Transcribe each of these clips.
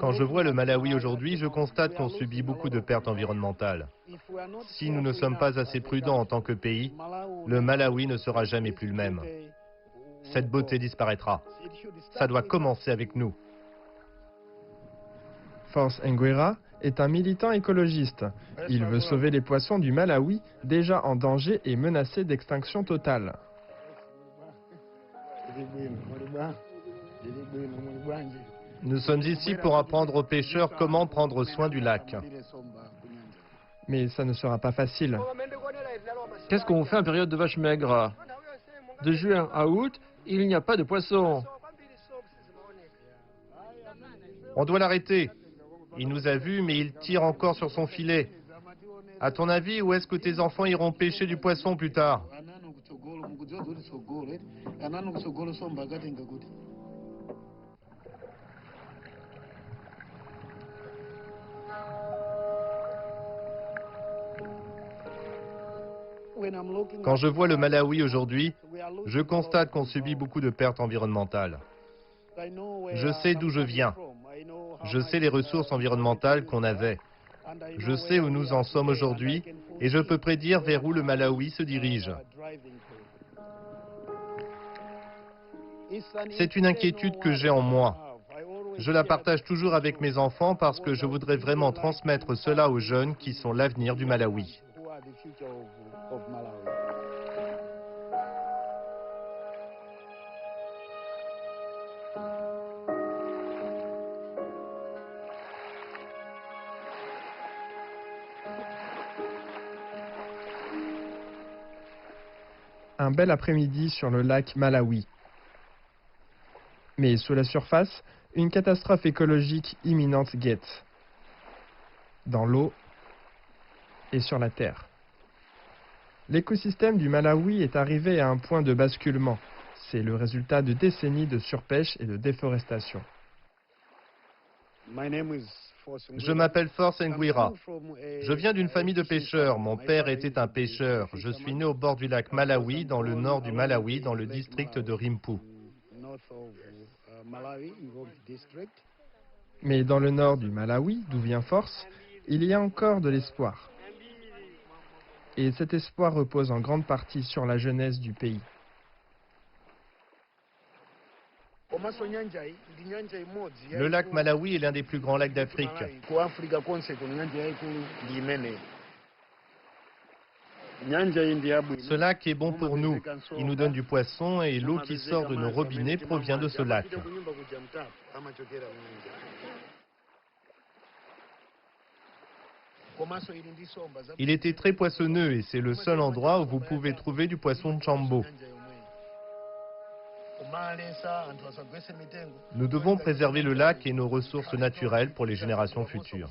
Quand je vois le Malawi aujourd'hui, je constate qu'on subit beaucoup de pertes environnementales. Si nous ne sommes pas assez prudents en tant que pays, le Malawi ne sera jamais plus le même. Cette beauté disparaîtra. Ça doit commencer avec nous. Force Nguera est un militant écologiste. Il veut sauver les poissons du Malawi, déjà en danger et menacés d'extinction totale. Nous sommes ici pour apprendre aux pêcheurs comment prendre soin du lac. Mais ça ne sera pas facile. Qu'est-ce qu'on fait en période de vache maigre? De juin à août, il n'y a pas de poissons. On doit l'arrêter. Il nous a vus, mais il tire encore sur son filet. À ton avis, où est-ce que tes enfants iront pêcher du poisson plus tard? Quand je vois le Malawi aujourd'hui, je constate qu'on subit beaucoup de pertes environnementales. Je sais d'où je viens. Je sais les ressources environnementales qu'on avait. Je sais où nous en sommes aujourd'hui et je peux prédire vers où le Malawi se dirige. C'est une inquiétude que j'ai en moi. Je la partage toujours avec mes enfants parce que je voudrais vraiment transmettre cela aux jeunes qui sont l'avenir du Malawi. Un bel après-midi sur le lac Malawi. Mais sous la surface, une catastrophe écologique imminente guette. Dans l'eau et sur la terre. L'écosystème du Malawi est arrivé à un point de basculement. C'est le résultat de décennies de surpêche et de déforestation. Je m'appelle Force Nguera. Je viens d'une famille de pêcheurs. Mon père était un pêcheur. Je suis né au bord du lac Malawi, dans le nord du Malawi, dans le district de Rimpu. Mais dans le nord du Malawi, d'où vient Force, il y a encore de l'espoir. Et cet espoir repose en grande partie sur la jeunesse du pays. Le lac Malawi est l'un des plus grands lacs d'Afrique. Ce lac est bon pour nous. Il nous donne du poisson et l'eau qui sort de nos robinets provient de ce lac. Il était très poissonneux et c'est le seul endroit où vous pouvez trouver du poisson de chambo. Nous devons préserver le lac et nos ressources naturelles pour les générations futures.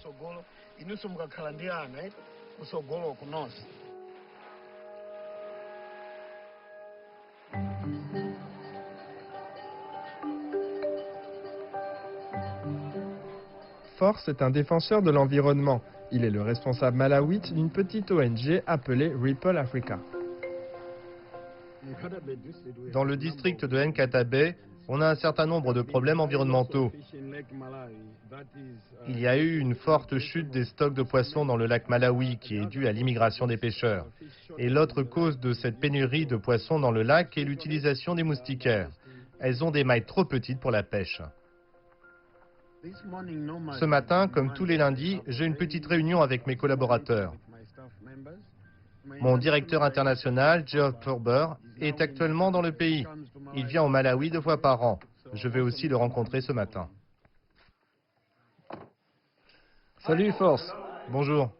Force est un défenseur de l'environnement. Il est le responsable malawite d'une petite ONG appelée Ripple Africa. Dans le district de Nkatabe, on a un certain nombre de problèmes environnementaux. Il y a eu une forte chute des stocks de poissons dans le lac Malawi qui est due à l'immigration des pêcheurs. Et l'autre cause de cette pénurie de poissons dans le lac est l'utilisation des moustiquaires. Elles ont des mailles trop petites pour la pêche. Ce matin, comme tous les lundis, j'ai une petite réunion avec mes collaborateurs. Mon directeur international, Geoff Thurber, est actuellement dans le pays. Il vient au Malawi 2 fois par an. Je vais aussi le rencontrer ce matin. Salut Force. Bonjour.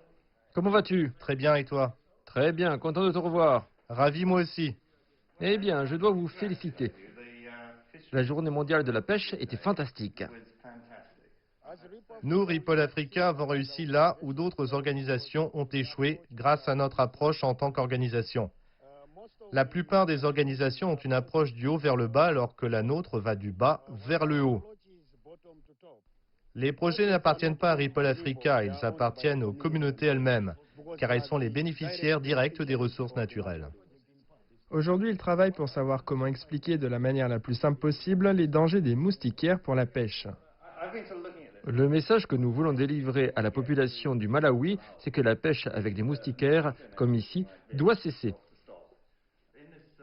Comment vas-tu? Très bien, et toi? Très bien, content de te revoir. Ravi, moi aussi. Eh bien, je dois vous féliciter. La journée mondiale de la pêche était fantastique. Nous, Ripple Africa, avons réussi là où d'autres organisations ont échoué grâce à notre approche en tant qu'organisation. La plupart des organisations ont une approche du haut vers le bas alors que la nôtre va du bas vers le haut. Les projets n'appartiennent pas à Ripple Africa, ils appartiennent aux communautés elles-mêmes, car elles sont les bénéficiaires directs des ressources naturelles. Aujourd'hui, il travaille pour savoir comment expliquer de la manière la plus simple possible les dangers des moustiquaires pour la pêche. Le message que nous voulons délivrer à la population du Malawi, c'est que la pêche avec des moustiquaires, comme ici, doit cesser.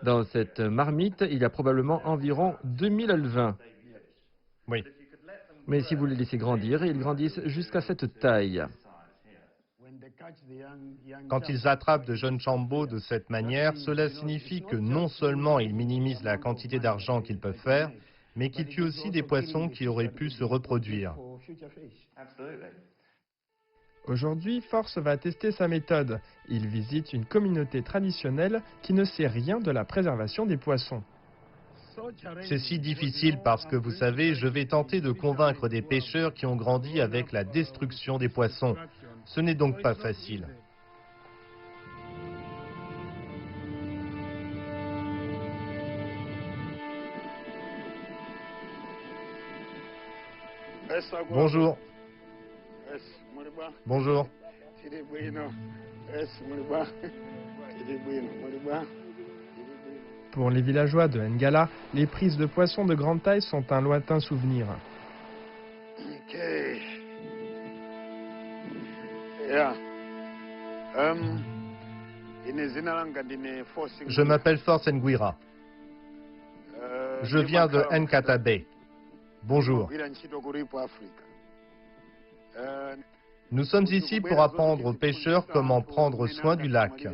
Dans cette marmite, il y a probablement environ 2000 alevins. Oui. Mais si vous les laissez grandir, ils grandissent jusqu'à cette taille. Quand ils attrapent de jeunes chambeaux de cette manière, cela signifie que non seulement ils minimisent la quantité d'argent qu'ils peuvent faire, mais qu'ils tuent aussi des poissons qui auraient pu se reproduire. Aujourd'hui, Force va tester sa méthode. Il visite une communauté traditionnelle qui ne sait rien de la préservation des poissons. C'est si difficile parce que, vous savez, je vais tenter de convaincre des pêcheurs qui ont grandi avec la destruction des poissons. Ce n'est donc pas facile. Bonjour. Bonjour. Pour les villageois de Ngala, les prises de poissons de grande taille sont un lointain souvenir. Je m'appelle Force Nguira. Je viens de Nkata Bay. Bonjour. Nous sommes ici pour apprendre aux pêcheurs comment prendre soin du lac.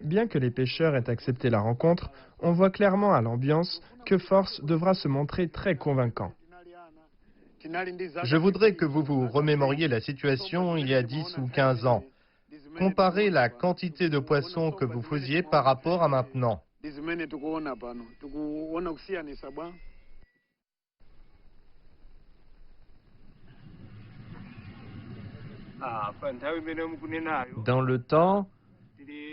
Bien que les pêcheurs aient accepté la rencontre, on voit clairement à l'ambiance que Force devra se montrer très convaincant. Je voudrais que vous vous remémoriez la situation il y a 10 ou 15 ans. Comparez la quantité de poissons que vous faisiez par rapport à maintenant. Dans le temps,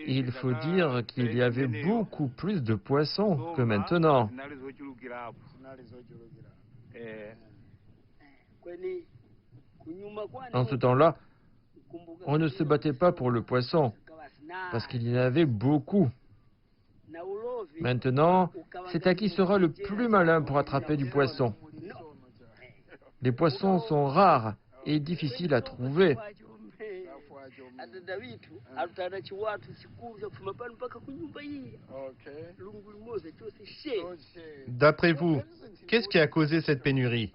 il faut dire qu'il y avait beaucoup plus de poissons que maintenant. En ce temps-là, on ne se battait pas pour le poisson, parce qu'il y en avait beaucoup. Maintenant, c'est à qui sera le plus malin pour attraper du poisson. Les poissons sont rares et difficiles à trouver. D'après vous, qu'est-ce qui a causé cette pénurie?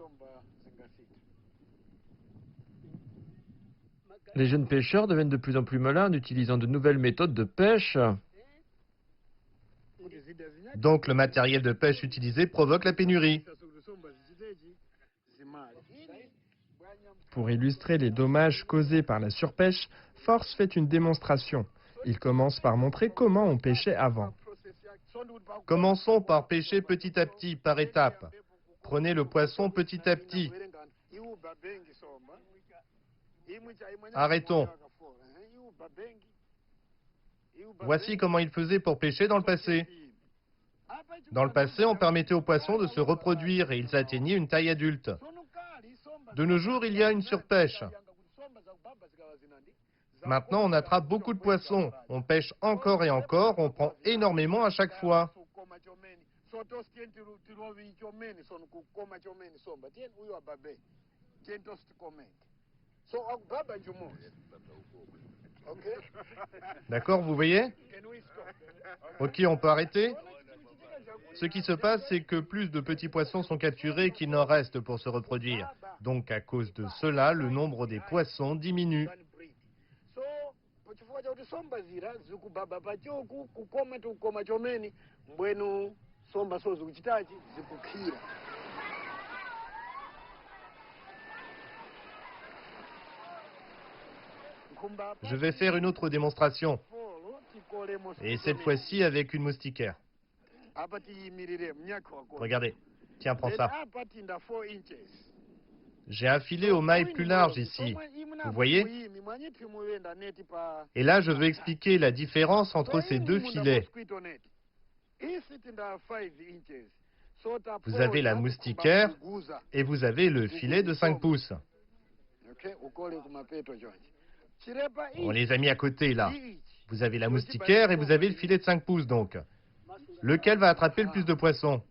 Les jeunes pêcheurs deviennent de plus en plus malins en utilisant de nouvelles méthodes de pêche. Donc le matériel de pêche utilisé provoque la pénurie. Pour illustrer les dommages causés par la surpêche, Force fait une démonstration. Il commence par montrer comment on pêchait avant. Commençons par pêcher petit à petit, par étapes. Prenez le poisson petit à petit. Arrêtons. Voici comment ils faisaient pour pêcher dans le passé. Dans le passé, on permettait aux poissons de se reproduire et ils atteignaient une taille adulte. De nos jours, il y a une surpêche. Maintenant, on attrape beaucoup de poissons. On pêche encore et encore, on prend énormément à chaque fois. D'accord, vous voyez? Ok, on peut arrêter? Ce qui se passe, c'est que plus de petits poissons sont capturés qu'il n'en reste pour se reproduire. Donc, à cause de cela, le nombre des poissons diminue. Je vais faire une autre démonstration. Et cette fois-ci avec une moustiquaire. Regardez. Tiens, prends ça. J'ai un filet au mailles plus large ici. Vous voyez? Et là, je veux expliquer la différence entre ces deux filets. Vous avez la moustiquaire et vous avez le filet de 5 pouces. On les a mis à côté, là. Vous avez la moustiquaire et vous avez le filet de 5 pouces, donc. Lequel va attraper le plus de poissons?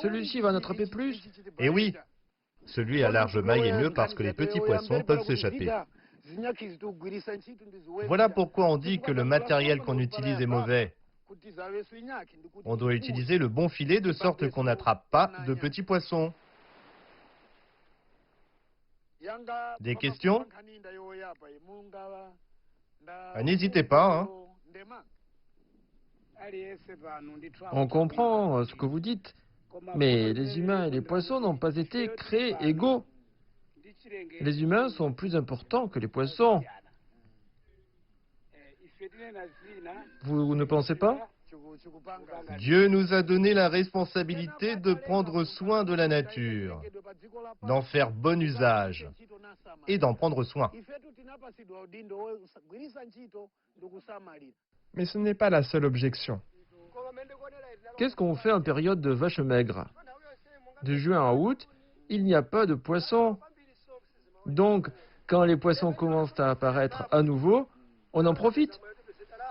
Celui-ci va en attraper plus. Eh oui, celui à large maille est mieux parce que les petits poissons peuvent s'échapper. Voilà pourquoi on dit que le matériel qu'on utilise est mauvais. On doit utiliser le bon filet de sorte qu'on n'attrape pas de petits poissons. Des questions? N'hésitez pas, hein. On comprend ce que vous dites, mais les humains et les poissons n'ont pas été créés égaux. Les humains sont plus importants que les poissons. Vous ne pensez pas? Dieu nous a donné la responsabilité de prendre soin de la nature, d'en faire bon usage et d'en prendre soin. Mais ce n'est pas la seule objection. Qu'est-ce qu'on fait en période de vache maigre? De juin à août, il n'y a pas de poissons. Donc, quand les poissons commencent à apparaître à nouveau, on en profite.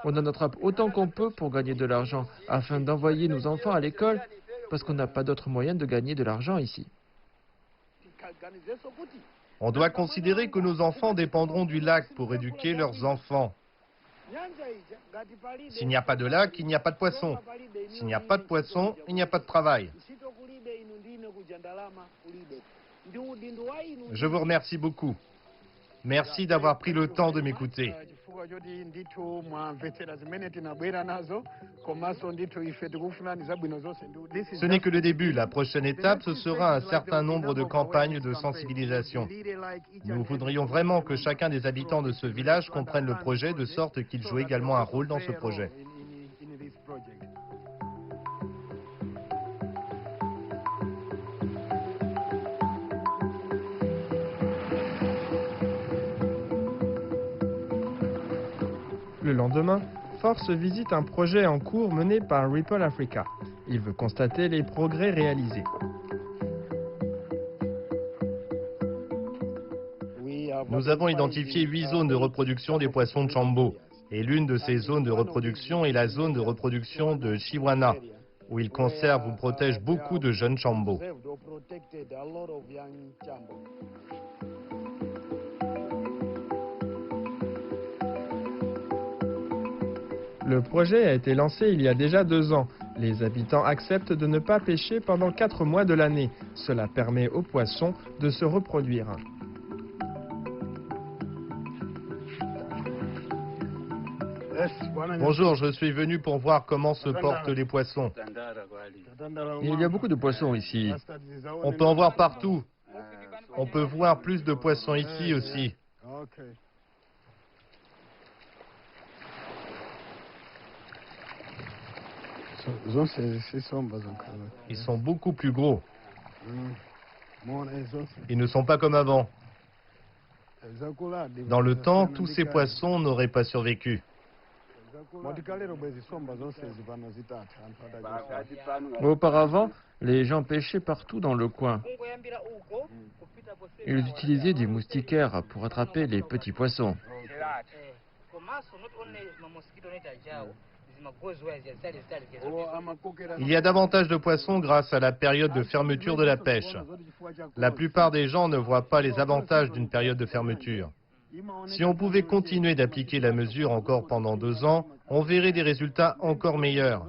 On en attrape autant qu'on peut pour gagner de l'argent, afin d'envoyer nos enfants à l'école, parce qu'on n'a pas d'autre moyen de gagner de l'argent ici. On doit considérer que nos enfants dépendront du lac pour éduquer leurs enfants. S'il n'y a pas de lac, il n'y a pas de poisson. S'il n'y a pas de poisson, il n'y a pas de travail. Je vous remercie beaucoup. Merci d'avoir pris le temps de m'écouter. Ce n'est que le début. La prochaine étape, ce sera un certain nombre de campagnes de sensibilisation. Nous voudrions vraiment que chacun des habitants de ce village comprenne le projet de sorte qu'il joue également un rôle dans ce projet. Le lendemain, Force visite un projet en cours mené par Ripple Africa. Il veut constater les progrès réalisés. Nous avons identifié 8 zones de reproduction des poissons de Chambo. Et l'une de ces zones de reproduction est la zone de reproduction de Chiwana, où ils conservent ou protègent beaucoup de jeunes Chambo. Le projet a été lancé il y a déjà 2 ans. Les habitants acceptent de ne pas pêcher pendant 4 mois de l'année. Cela permet aux poissons de se reproduire. Bonjour, je suis venu pour voir comment se portent les poissons. Il y a beaucoup de poissons ici. On peut en voir partout. On peut voir plus de poissons ici aussi. Ils sont beaucoup plus gros. Ils ne sont pas comme avant. Dans le temps, tous ces poissons n'auraient pas survécu. Auparavant, les gens pêchaient partout dans le coin. Ils utilisaient des moustiquaires pour attraper les petits poissons. Il y a davantage de poissons grâce à la période de fermeture de la pêche. La plupart des gens ne voient pas les avantages d'une période de fermeture. Si on pouvait continuer d'appliquer la mesure encore pendant 2 ans, on verrait des résultats encore meilleurs.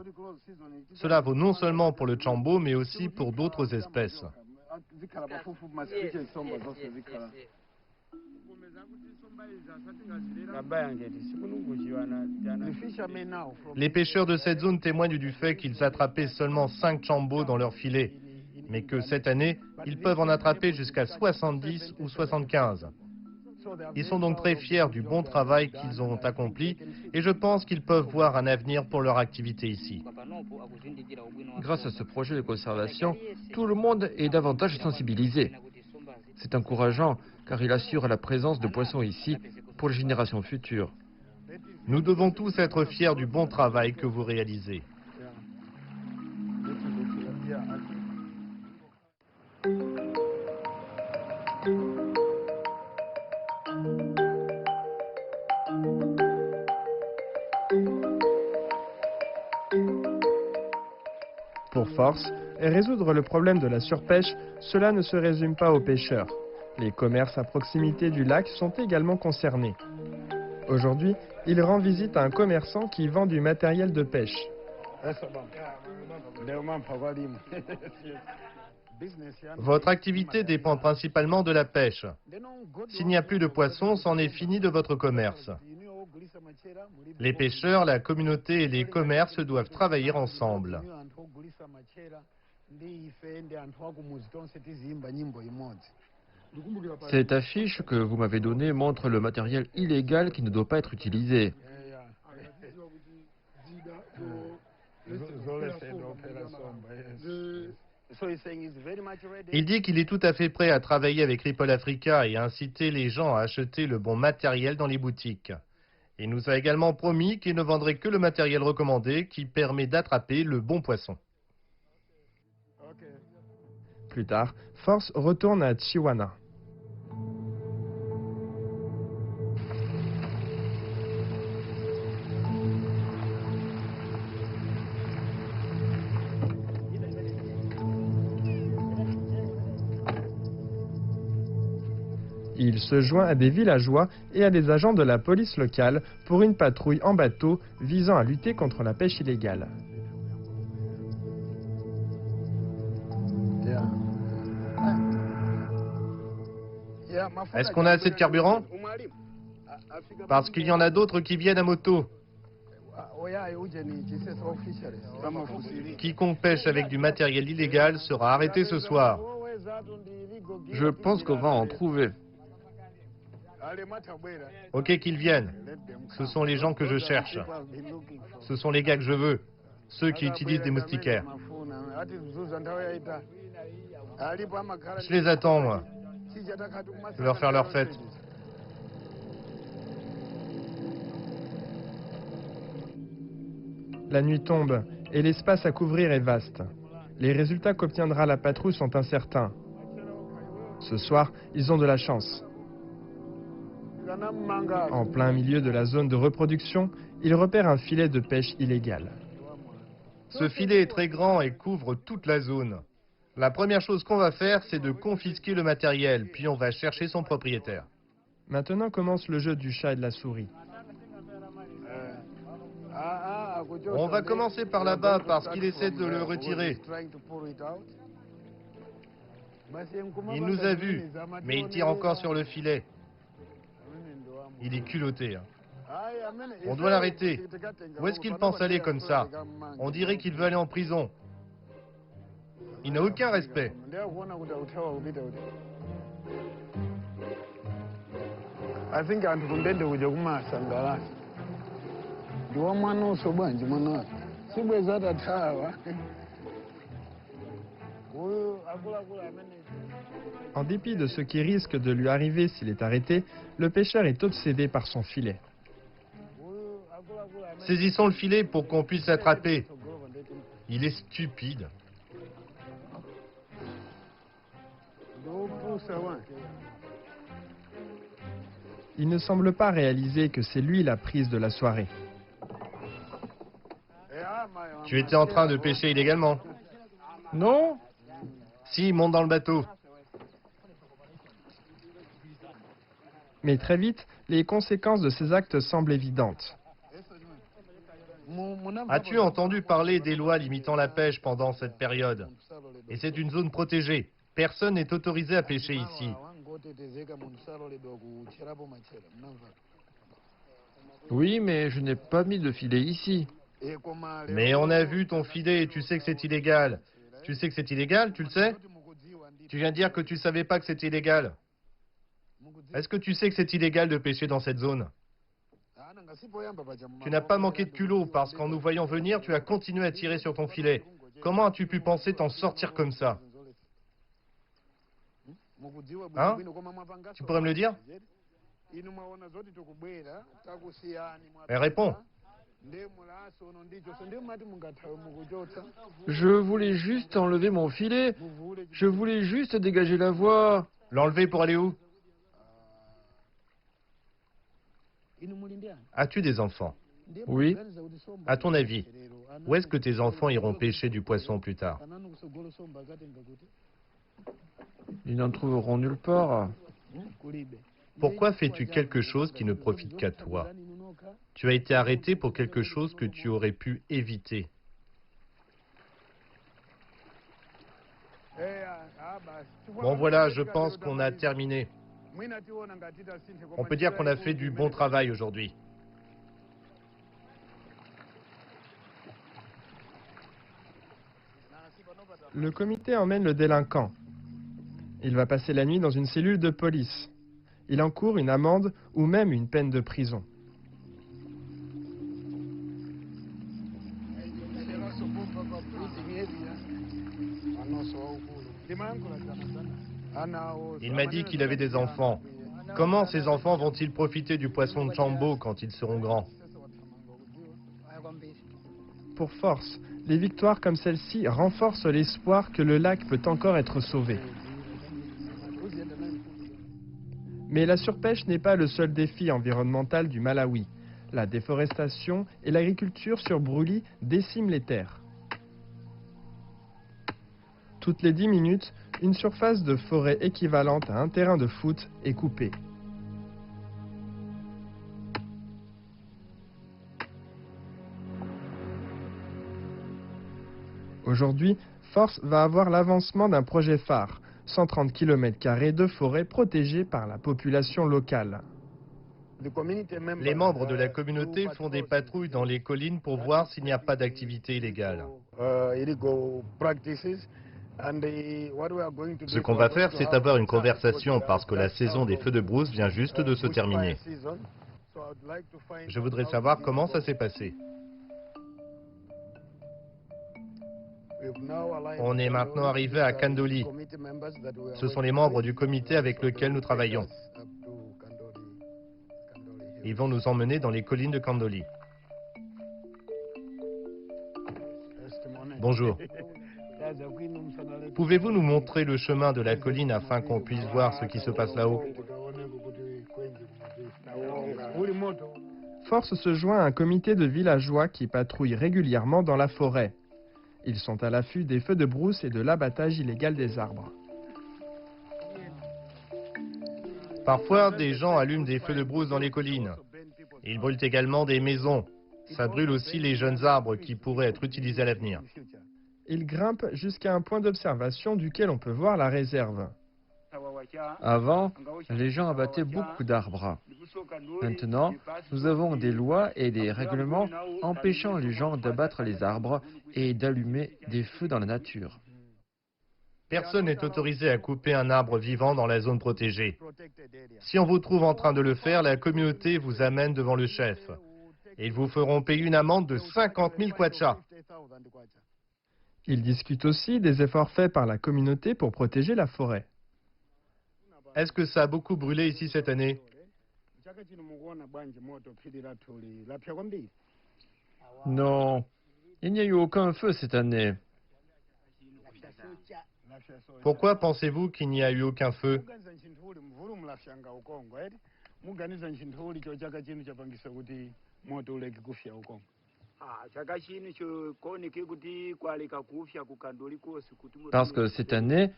Cela vaut non seulement pour le Chambo, mais aussi pour d'autres espèces. Les pêcheurs de cette zone témoignent du fait qu'ils attrapaient seulement 5 Chambo dans leur filet, mais que cette année, ils peuvent en attraper jusqu'à 70 ou 75. Ils sont donc très fiers du bon travail qu'ils ont accompli et je pense qu'ils peuvent voir un avenir pour leur activité ici. Grâce à ce projet de conservation, tout le monde est davantage sensibilisé. C'est encourageant car il assure la présence de poissons ici pour les générations futures. Nous devons tous être fiers du bon travail que vous réalisez. force, et résoudre le problème de la surpêche, cela ne se résume pas aux pêcheurs. Les commerces à proximité du lac sont également concernés. Aujourd'hui, il rend visite à un commerçant qui vend du matériel de pêche. Votre activité dépend principalement de la pêche. S'il n'y a plus de poissons, c'en est fini de votre commerce. Les pêcheurs, la communauté et les commerces doivent travailler ensemble. Cette affiche que vous m'avez donnée montre le matériel illégal qui ne doit pas être utilisé. Il dit qu'il est tout à fait prêt à travailler avec Ripple Africa et à inciter les gens à acheter le bon matériel dans les boutiques. Il nous a également promis qu'il ne vendrait que le matériel recommandé qui permet d'attraper le bon poisson. Plus tard, Force retourne à Chiwana. Il se joint à des villageois et à des agents de la police locale pour une patrouille en bateau visant à lutter contre la pêche illégale. Est-ce qu'on a assez de carburant? Parce qu'il y en a d'autres qui viennent à moto. Quiconque pêche avec du matériel illégal sera arrêté ce soir. Je pense qu'on va en trouver. Ok, qu'ils viennent. Ce sont les gens que je cherche. Ce sont les gars que je veux. Ceux qui utilisent des moustiquaires. Je les attends, moi. Je vais leur faire leur fête. La nuit tombe et l'espace à couvrir est vaste. Les résultats qu'obtiendra la patrouille sont incertains. Ce soir, ils ont de la chance. En plein milieu de la zone de reproduction, ils repèrent un filet de pêche illégal. Ce filet est très grand et couvre toute la zone. La première chose qu'on va faire, c'est de confisquer le matériel, puis on va chercher son propriétaire. Maintenant commence le jeu du chat et de la souris. On va commencer par là-bas parce qu'il essaie de le retirer. Il nous a vus, mais il tire encore sur le filet. Il est culotté. On doit l'arrêter. Où est-ce qu'il pense aller comme ça? On dirait qu'il veut aller en prison. Il n'a aucun respect. En dépit de ce qui risque de lui arriver s'il est arrêté, le pêcheur est obsédé par son filet. Saisissons le filet pour qu'on puisse l'attraper. Il est stupide. Il ne semble pas réaliser que c'est lui la prise de la soirée. Tu étais en train de pêcher illégalement? Non? Si, monte dans le bateau. Mais très vite, les conséquences de ces actes semblent évidentes. As-tu entendu parler des lois limitant la pêche pendant cette période? Et c'est une zone protégée. Personne n'est autorisé à pêcher ici. Oui, mais je n'ai pas mis de filet ici. Mais on a vu ton filet et tu sais que c'est illégal. Tu sais que c'est illégal, tu le sais? Tu viens de dire que tu savais pas que c'était illégal. Est-ce que tu sais que c'est illégal de pêcher dans cette zone? Tu n'as pas manqué de culot parce qu'en nous voyant venir, tu as continué à tirer sur ton filet. Comment as-tu pu penser t'en sortir comme ça? Hein? Tu pourrais me le dire? Réponds. Je voulais juste enlever mon filet. Je voulais juste dégager la voie. L'enlever pour aller où? As-tu des enfants? Oui. À ton avis, Où est-ce que tes enfants iront pêcher du poisson plus tard? Ils n'en trouveront nulle part. Pourquoi fais-tu quelque chose qui ne profite qu'à toi? Tu as été arrêté pour quelque chose que tu aurais pu éviter. Bon voilà, je pense qu'on a terminé. On peut dire qu'on a fait du bon travail aujourd'hui. Le comité emmène le délinquant. Il va passer la nuit dans une cellule de police. Il encourt une amende ou même une peine de prison. Il m'a dit qu'il avait des enfants. Comment ces enfants vont-ils profiter du poisson de Chambo quand ils seront grands? Pour Force, les victoires comme celle-ci renforcent l'espoir que le lac peut encore être sauvé. Mais la surpêche n'est pas le seul défi environnemental du Malawi. La déforestation et l'agriculture sur brûlis déciment les terres. Toutes les 10 minutes, une surface de forêt équivalente à un terrain de foot est coupée. Aujourd'hui, Force va avoir l'avancement d'un projet phare, 130 km² de forêt protégée par la population locale. Les membres de la communauté font des patrouilles dans les collines pour voir s'il n'y a pas d'activité illégale. Ce qu'on va faire, c'est avoir une conversation parce que la saison des feux de brousse vient juste de se terminer. Je voudrais savoir comment ça s'est passé. On est maintenant arrivé à Kandoli. Ce sont les membres du comité avec lesquels nous travaillons. Ils vont nous emmener dans les collines de Kandoli. Bonjour. Pouvez-vous nous montrer le chemin de la colline afin qu'on puisse voir ce qui se passe là-haut? Force se joint à un comité de villageois qui patrouille régulièrement dans la forêt. Ils sont à l'affût des feux de brousse et de l'abattage illégal des arbres. Parfois, des gens allument des feux de brousse dans les collines. Ils brûlent également des maisons. Ça brûle aussi les jeunes arbres qui pourraient être utilisés à l'avenir. Ils grimpent jusqu'à un point d'observation duquel on peut voir la réserve. Avant, les gens abattaient beaucoup d'arbres. Maintenant, nous avons des lois et des règlements empêchant les gens d'abattre les arbres et d'allumer des feux dans la nature. Personne n'est autorisé à couper un arbre vivant dans la zone protégée. Si on vous trouve en train de le faire, la communauté vous amène devant le chef. Et ils vous feront payer une amende de 50 000 kwacha. Ils discutent aussi des efforts faits par la communauté pour protéger la forêt. Est-ce que ça a beaucoup brûlé ici cette année? Non, il n'y a eu aucun feu cette année. Pourquoi pensez-vous qu'il n'y a eu aucun feu? Parce que cette année,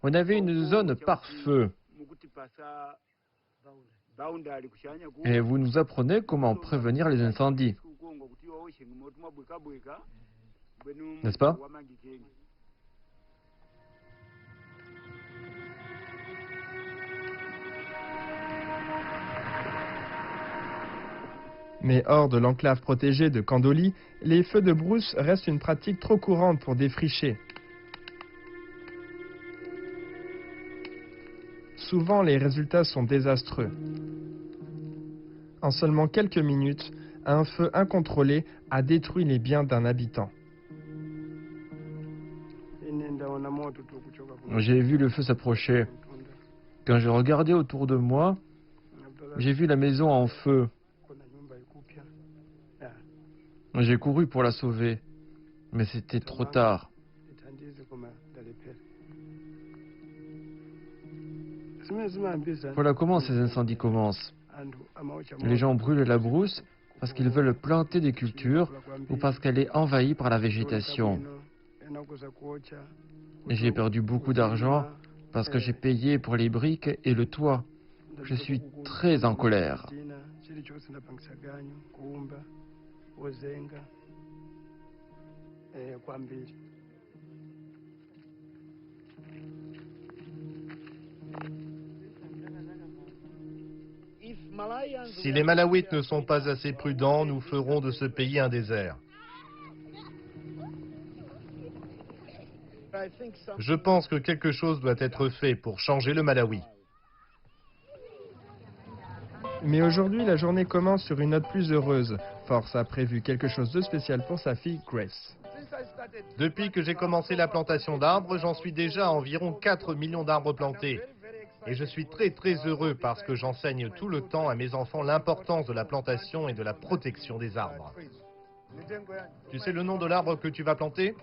on avait une zone par feu. Et vous nous apprenez comment prévenir les incendies. N'est-ce pas? Mais hors de l'enclave protégée de Kandoli, les feux de brousse restent une pratique trop courante pour défricher. Souvent, les résultats sont désastreux. En seulement quelques minutes, un feu incontrôlé a détruit les biens d'un habitant. J'ai vu le feu s'approcher. Quand je regardais autour de moi, j'ai vu la maison en feu. J'ai couru pour la sauver, mais c'était trop tard. Voilà comment ces incendies commencent. Les gens brûlent la brousse parce qu'ils veulent planter des cultures ou parce qu'elle est envahie par la végétation. J'ai perdu beaucoup d'argent parce que j'ai payé pour les briques et le toit. Je suis très en colère. Si les Malawites ne sont pas assez prudents, nous ferons de ce pays un désert. Je pense que quelque chose doit être fait pour changer le Malawi. Mais aujourd'hui, la journée commence sur une note plus heureuse. Force a prévu quelque chose de spécial pour sa fille Grace. Depuis que j'ai commencé la plantation d'arbres, j'en suis déjà à environ 4 millions d'arbres plantés. Et je suis très heureux parce que j'enseigne tout le temps à mes enfants l'importance de la plantation et de la protection des arbres. Tu sais le nom de l'arbre que tu vas planter?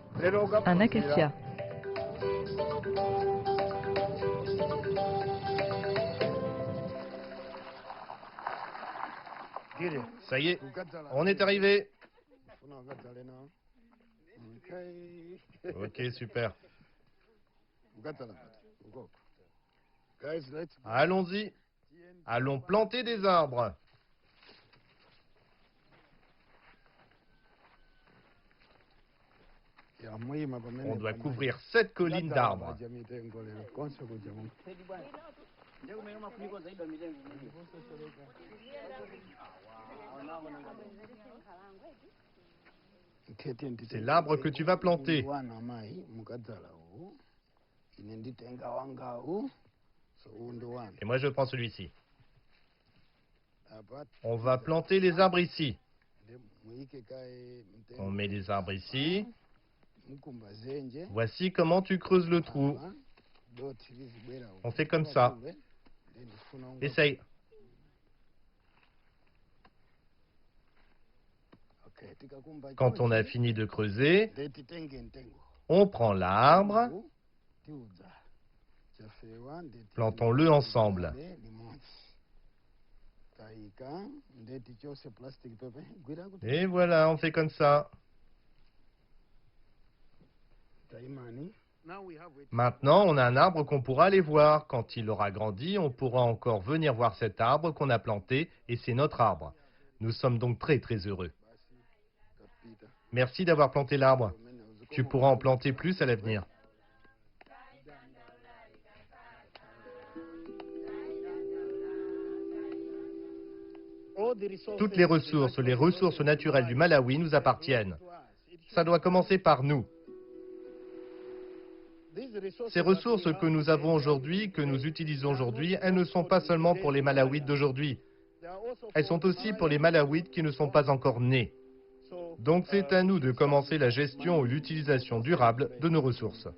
Un acacia. Ça y est, on est arrivé. Ok, super. Allons-y. Allons planter des arbres. On doit couvrir 7 collines d'arbres. C'est l'arbre que tu vas planter. Et moi, je prends celui-ci. On va planter les arbres ici. On met les arbres ici. Voici comment tu creuses le trou. On fait comme ça. Essaye. Quand on a fini de creuser, on prend l'arbre. Plantons-le ensemble. Et voilà, on fait comme ça. Maintenant, on a un arbre qu'on pourra aller voir. Quand il aura grandi, on pourra encore venir voir cet arbre qu'on a planté et c'est notre arbre. Nous sommes donc très heureux. Merci d'avoir planté l'arbre. Tu pourras en planter plus à l'avenir. Toutes les ressources naturelles du Malawi nous appartiennent. Ça doit commencer par nous. Ces ressources que nous avons aujourd'hui, que nous utilisons aujourd'hui, elles ne sont pas seulement pour les Malawites d'aujourd'hui. Elles sont aussi pour les Malawites qui ne sont pas encore nés. Donc c'est à nous de commencer la gestion ou l'utilisation durable de nos ressources.